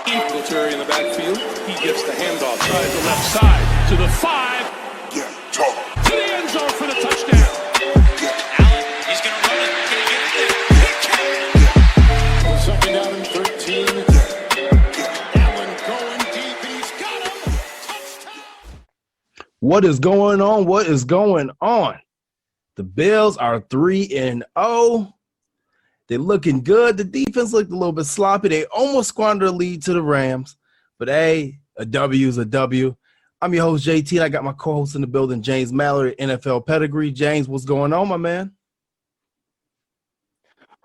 Singletary in the backfield. He gets the handoff side to left side to the 5. To the end zone for the touchdown. Allen, he's going to run it. Can he get it there? Second down and 13. Allen going deep, and he's got him. Touchdown. What is going on? What is going on? The Bills are 3-0. They're looking good. The defense looked a little bit sloppy. They almost squandered a lead to the Rams. But, hey, a W is a W. I'm your host, JT, and I got my co-host in the building, James Mallory, NFL Pedigree. James, what's going on, my man?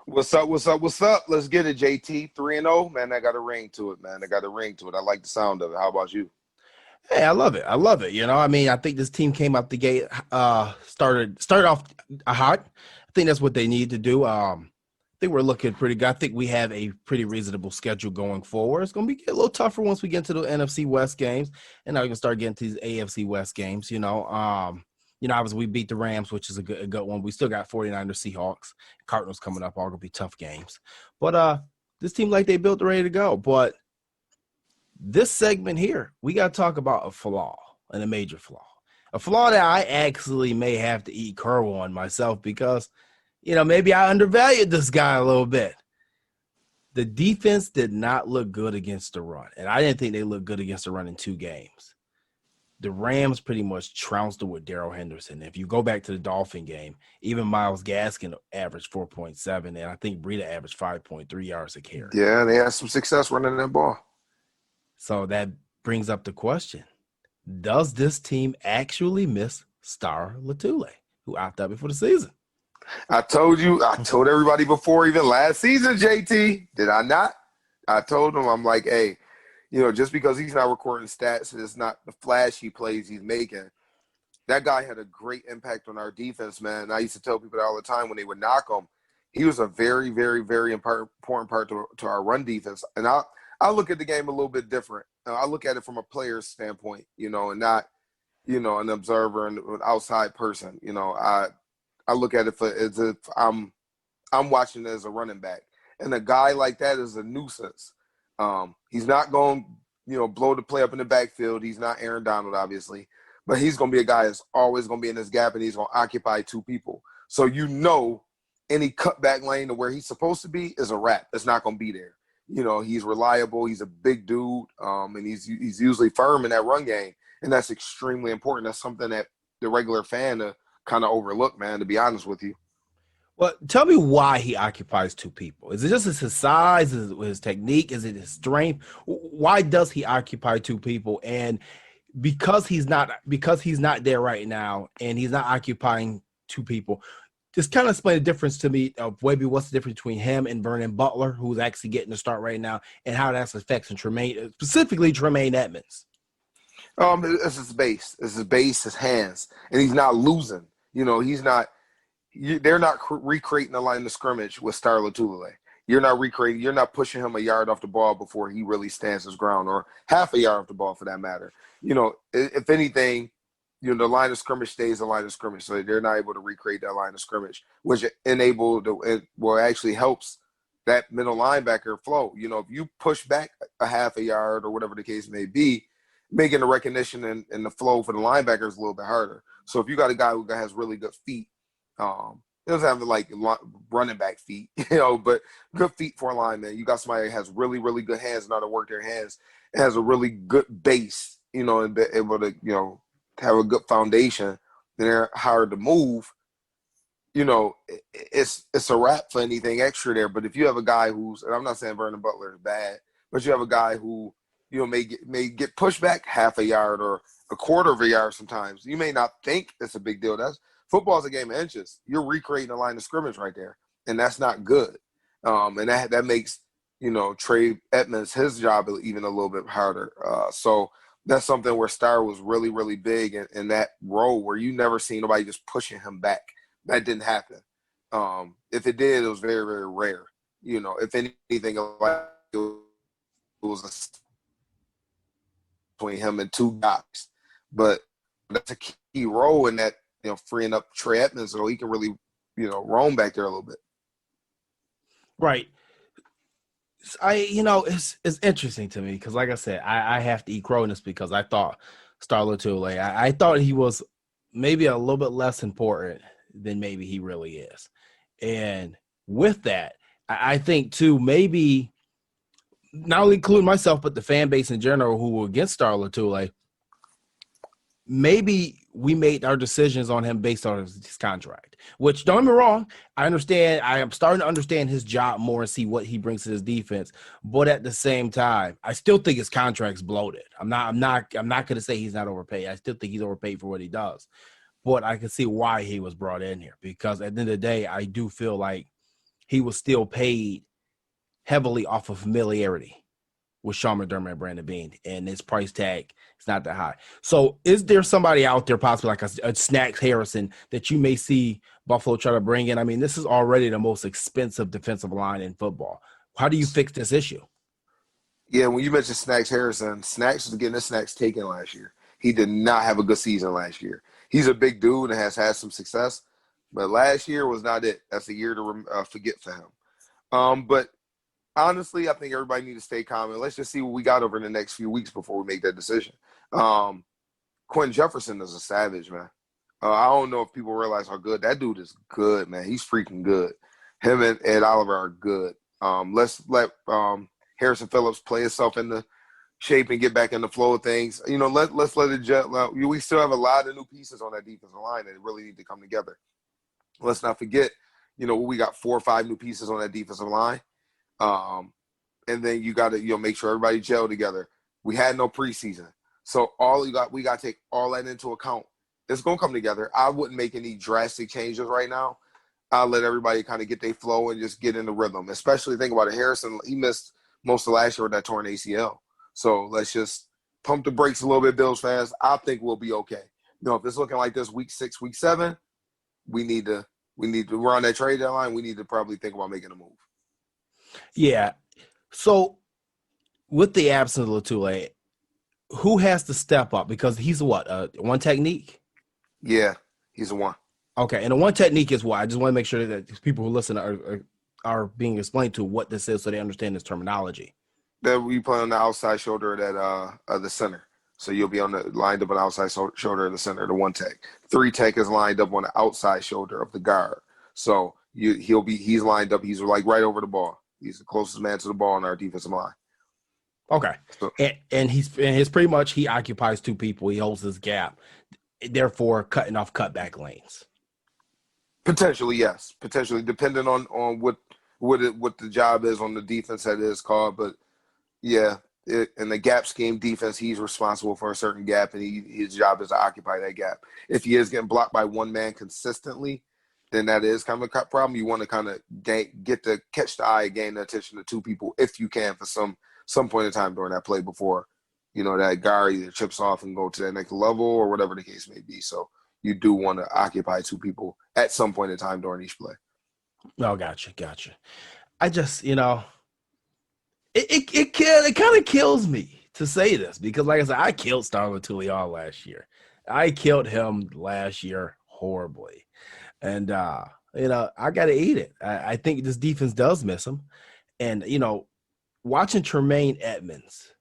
What's up? Let's get it, JT. 3-0, man, that got a ring to it, man. I like the sound of it. How about you? Hey, I love it. You know, I mean, I think this team came out the gate, started off hot. I think that's what they need to do. I think we're looking pretty good. I think we have a pretty reasonable schedule going forward. It's going to be a little tougher once we get into the NFC West games, and now we can start getting to these AFC West games. Obviously we beat the Rams, which is a good one. We still got 49ers, Seahawks, Cardinals coming up. All going to be tough games. But this team, like, they built ready to go. But this segment here, we got to talk about a flaw, and a major flaw. A flaw that I actually may have to eat crow on myself because – maybe I undervalued this guy a little bit. The defense did not look good against the run, and I didn't think they looked good against the run in 2 games. The Rams pretty much trounced them with Darrell Henderson. If you go back to the Dolphin game, even Myles Gaskin averaged 4.7, and I think Breida averaged 5.3 yards a carry. Yeah, they had some success running that ball. So that brings up the question, does this team actually miss Star Lotulelei, who opted out before the season? I told everybody before, even last season, JT, did I not? I told them, I'm like, hey, just because he's not recording stats and it's not the flashy plays he's making, that guy had a great impact on our defense, man. And I used to tell people that all the time when they would knock him. He was a very, very, very important part to our run defense. And I look at the game a little bit different. I look at it from a player's standpoint, and not, an observer and an outside person. I look at it as if I'm watching it as a running back. And a guy like that is a nuisance. He's not going to, blow the play up in the backfield. He's not Aaron Donald, obviously. But he's going to be a guy that's always going to be in this gap, and he's going to occupy 2 people. So any cutback lane to where he's supposed to be is a wrap. It's not going to be there. He's reliable. He's a big dude, and he's usually firm in that run game. And that's extremely important. That's something that the regular fan kind of overlook, man, to be honest with you. Well, tell me why he occupies 2 people. Is it just his size? Is it his technique? Is it his strength? Why does he occupy 2 people? And because he's not there right now and he's not occupying 2 people, just kind of explain the difference to me of maybe what's the difference between him and Vernon Butler, who's actually getting the start right now, and how that affects specifically Tremaine Edmonds. It's his base. His hands. And he's not losing. They're not recreating the line of scrimmage with Star Lotulelei. You're not pushing him a yard off the ball before he really stands his ground, or half a yard off the ball for that matter. If anything, the line of scrimmage stays the line of scrimmage. So they're not able to recreate that line of scrimmage, which actually helps that middle linebacker flow. If you push back a half a yard or whatever the case may be, making the recognition and the flow for the linebacker is a little bit harder. So if you got a guy who has really good feet, he doesn't have like running back feet, but good feet for a lineman. You got somebody that has really, really good hands, know how to work their hands, and has a really good base, and be able to, have a good foundation, and they're hard to move. It's a wrap for anything extra there. But if you have a guy who's, and I'm not saying Vernon Butler is bad, but you have a guy who may get pushed back half a yard or a quarter of a yard sometimes. You may not think it's a big deal. Football's a game of inches. You're recreating a line of scrimmage right there, and that's not good. And that makes, Trey Edmonds, his job even a little bit harder. So that's something where Star was really, really big in that role where you never seen nobody just pushing him back. That didn't happen. If it did, it was very, very rare. If anything, it was a between him and 2 guys. But that's a key role in that, freeing up Trey Edmonds so he can really, roam back there a little bit. Right. It's interesting to me because, like I said, I have to eat Cronus because I thought Star Lotulelei, I thought he was maybe a little bit less important than maybe he really is. And with that, I think too, maybe not only including myself, but the fan base in general who were against Star Lotulelei, maybe we made our decisions on him based on his contract, which don't get me wrong. I understand. I am starting to understand his job more and see what he brings to his defense. But at the same time, I still think his contract's bloated. I'm not going to say he's not overpaid. I still think he's overpaid for what he does, but I can see why he was brought in here because at the end of the day, I do feel like he was still paid heavily off of familiarity with Sean McDermott and Brandon Beane, and his price tag is not that high. So is there somebody out there, possibly like a Snacks Harrison, that you may see Buffalo try to bring in? I mean, this is already the most expensive defensive line in football. How do you fix this issue? Yeah, when you mentioned Snacks Harrison, Snacks was getting his snacks taken last year. He did not have a good season last year. He's a big dude and has had some success, but last year was not it. That's a year to forget for him. But honestly, I think everybody needs to stay calm and let's just see what we got over the next few weeks before we make that decision. Quentin Jefferson is a savage, man. I don't know if people realize how good that dude is. Good, man. He's freaking good. Him and Ed Oliver are good. Let's let Harrison Phillips play himself into shape and get back in the flow of things. Let's let it jet. We still have a lot of new pieces on that defensive line that really need to come together. Let's not forget, we got 4 or 5 new pieces on that defensive line. And then you got to make sure everybody gel together. We had no preseason, so we got to take all that into account. It's gonna come together. I wouldn't make any drastic changes right now. I'll let everybody kind of get their flow and just get in the rhythm. Especially think about it, Harrison. He missed most of last year with that torn ACL. So let's just pump the brakes a little bit, Bills fans. I think we'll be okay. If it's looking like this week 6, week 7, we're on that trade deadline. We need to probably think about making a move. Yeah. So with the absence of Lotulelei, who has to step up? Because he's one technique? Yeah, he's a one. Okay, and the one technique is what? I just want to make sure that people who listen are being explained to what this is so they understand this terminology. That we play on the outside shoulder of the center. So you'll be lined up on the outside shoulder of the center, the one tech. 3 tech is lined up on the outside shoulder of the guard. So he's lined up. He's like right over the ball. He's the closest man to the ball on our defensive line. Okay. So, and he's pretty much he occupies 2 people. He holds this gap, therefore cutting off cutback lanes. Potentially, yes. Potentially, depending on what the job is on the defense that is called. But yeah, in the gap scheme defense, he's responsible for a certain gap, and his job is to occupy that gap. If he is getting blocked by one man consistently, then that is kind of a problem. You want to kind of get to catch the eye, gain the attention of 2 people if you can for some point in time during that play before, that guard either chips off and go to that next level or whatever the case may be. So you do want to occupy 2 people at some point in time during each play. Oh, gotcha. I just, it kind of kills me to say this because, like I said, I killed Star Lotulelei last year. I killed him last year horribly. And, I got to eat it. I think this defense does miss him. And, watching Tremaine Edmonds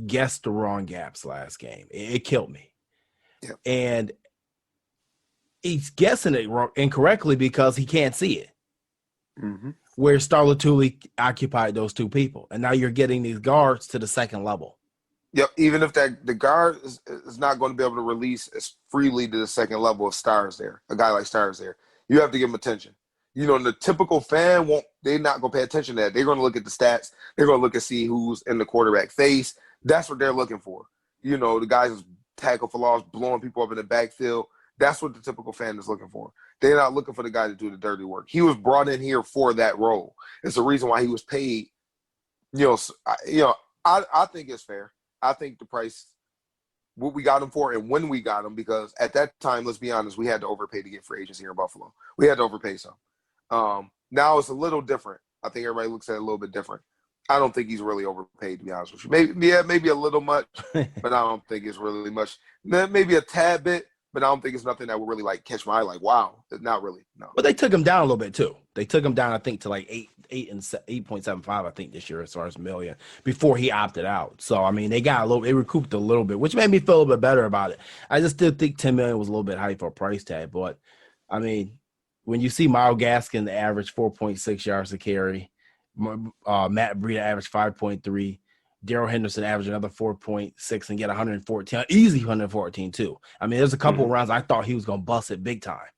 guess the wrong gaps last game, it killed me. Yep. And he's guessing it incorrectly because he can't see it. Mm-hmm. Where Star Lotulelei occupied those 2 people. And now you're getting these guards to the second level. Yep, even if the guard is not going to be able to release as freely to the second level if Star's there, a guy like Star's there. You have to give him attention. The typical fan they're not going to pay attention to that. They're going to look at the stats. They're going to look and see who's in the quarterback face. That's what they're looking for. The guys who's tackle for loss, blowing people up in the backfield. That's what the typical fan is looking for. They're not looking for the guy to do the dirty work. He was brought in here for that role. It's the reason why he was paid. I think it's fair. I think the price, what we got him for and when we got him, because at that time, let's be honest, we had to overpay to get free agents here in Buffalo. We had to overpay some. Now it's a little different. I think everybody looks at it a little bit different. I don't think he's really overpaid, to be honest with you. Maybe a little much, but I don't think it's really much. Maybe a tad bit, but I don't think it's nothing that would really like catch my eye. Like, wow, not really. No. But they took him down a little bit too. They took him down, I think, to like 8.75, I think, this year as far as million before he opted out. So I mean, they recouped a little bit, which made me feel a little bit better about it. I just still think 10 million was a little bit high for a price tag. But I mean, when you see Myles Gaskin average 4.6 yards a carry, Matt Breida average 5.3. Darrell Henderson averaged another 4.6 and get 114, easy 114 too. I mean, there's a couple rounds I thought he was going to bust it big time.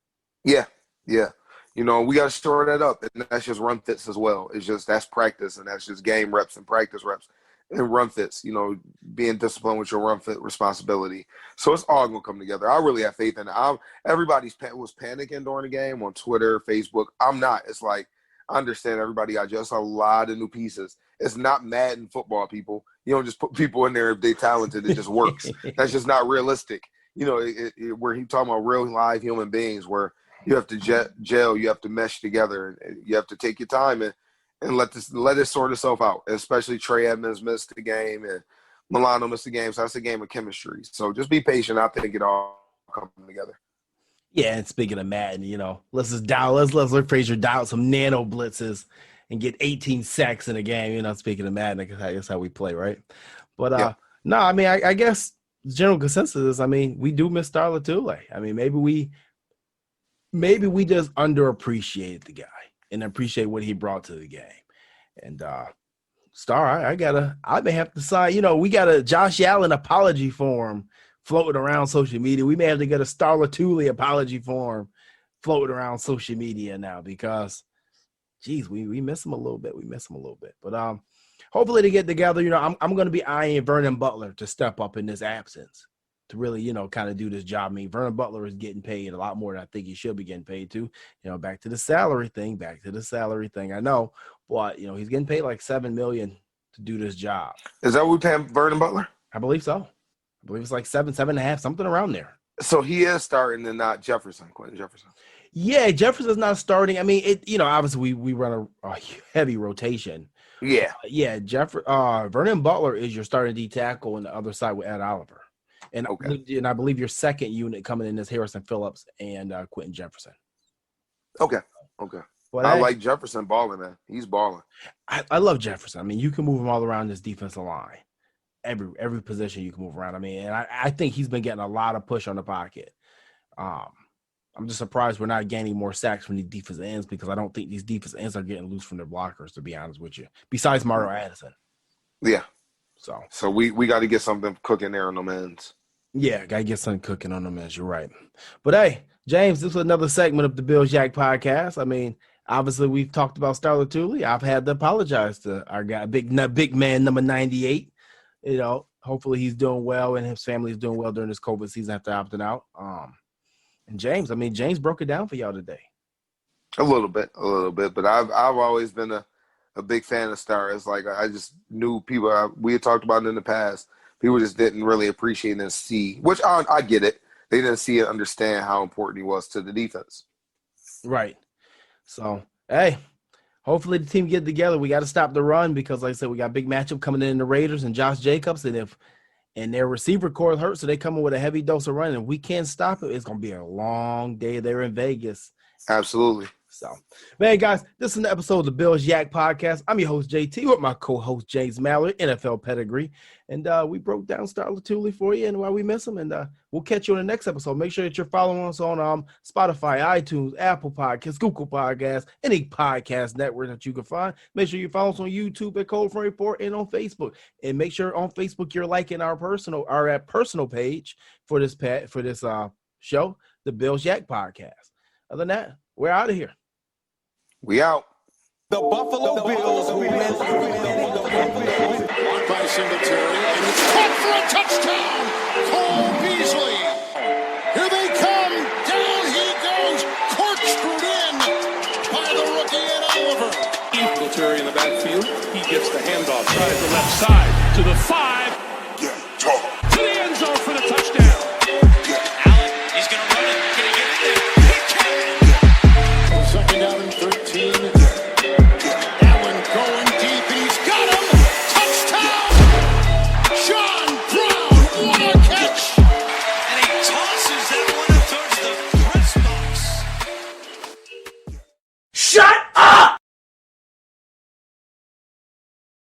Yeah. You know, we got to shore that up, and that's just run fits as well. It's just that's practice, and that's just game reps and practice reps and run fits. You know, being disciplined with your run fit responsibility. So it's all going to come together. I really have faith in it. Everybody was panicking during the game on Twitter, Facebook. I'm not. It's like I understand everybody got just a lot of new pieces. It's not Madden football, people. You don't just put people in there if they're talented. It just works. That's just not realistic. You know, where he's talking about real live human beings where you have to gel, you have to mesh together, and you have to take your time and let it sort itself out. Especially Trey Edmonds missed the game and Milano missed the game. So that's a game of chemistry. So just be patient. I think it all comes together. Yeah, and speaking of Madden, you know, let's let Frazier dial some nano blitzes and get 18 sacks in a game. You know, speaking of Madden, that's how we play, right? But no, I mean, I guess the general consensus is, I mean, we do miss Star Lotulelei. I mean, maybe we just underappreciated the guy and appreciate what he brought to the game. And Star, I may have to sign. You know, we got a Josh Allen apology form floating around social media. We may have to get a Star Lotulelei apology form floating around social media now because, geez, we miss him a little bit. But hopefully they get together. You know, I'm going to be eyeing Vernon Butler to step up in this absence to really, you know, kind of do this job. I mean, Vernon Butler is getting paid a lot more than I think he should be getting paid to. You know, back to the salary thing. I know, but, you know, he's getting paid like $7 million to do this job. Is that what we paying Vernon Butler? I believe so. I believe it's like 7.5, something around there. So he is starting and not Quentin Jefferson. Yeah, Jefferson's not starting. I mean, you know, obviously we run a heavy rotation. Yeah. Vernon Butler is your starting D tackle on the other side with Ed Oliver. And I believe your second unit coming in is Harrison Phillips and Quentin Jefferson. Okay. But I like Jefferson balling, man. He's balling. I love Jefferson. I mean, you can move him all around this defensive line. Every position you can move around. I mean, and I think he's been getting a lot of push on the pocket. I'm just surprised we're not gaining more sacks from these defensive ends because I don't think these defensive ends are getting loose from their blockers, to be honest with you, besides Mario Addison. Yeah. So we got to get something cooking there on them ends. Yeah, got to get something cooking on them ends. You're right. But, hey, James, this was another segment of the Bills Yak podcast. I mean, obviously we've talked about Star Lotulelei. I've had to apologize to our guy, big man number 98. You know, hopefully he's doing well and his family is doing well during this COVID season after opting out. And James broke it down for y'all today. A little bit. But I've always been a big fan of Star. It's like I just knew people we had talked about it in the past. People just didn't really appreciate and see, which I get it. They didn't see and understand how important he was to the defense. Right. So, hey, hopefully the team get together. We got to stop the run because, like I said, we got a big matchup coming in the Raiders and Josh Jacobs. And their receiver core is hurt, so they come in with a heavy dose of running. If we can't stop it, it's going to be a long day there in Vegas. Absolutely. So, man, guys, this is an episode of the Bills Yak Podcast. I'm your host, JT, with my co-host, James Mallory, NFL Pedigree. And we broke down Star Lotulelei for you and why we miss him. And we'll catch you on the next episode. Make sure that you're following us on Spotify, iTunes, Apple Podcasts, Google Podcasts, any podcast network that you can find. Make sure you follow us on YouTube at Cold Front Report and on Facebook. And make sure on Facebook you're liking our personal page for this show, the Bills Yak Podcast. Other than that, we're out of here. We out. The Buffalo Bills who meant Blocked by Singletary, and it's caught for a touchdown. Cole Beasley. Here they come. Down he goes. Corkscrewed in by the rookie Ed Oliver. Singletary in the backfield. He gets the handoff. Tries the left side to the 5.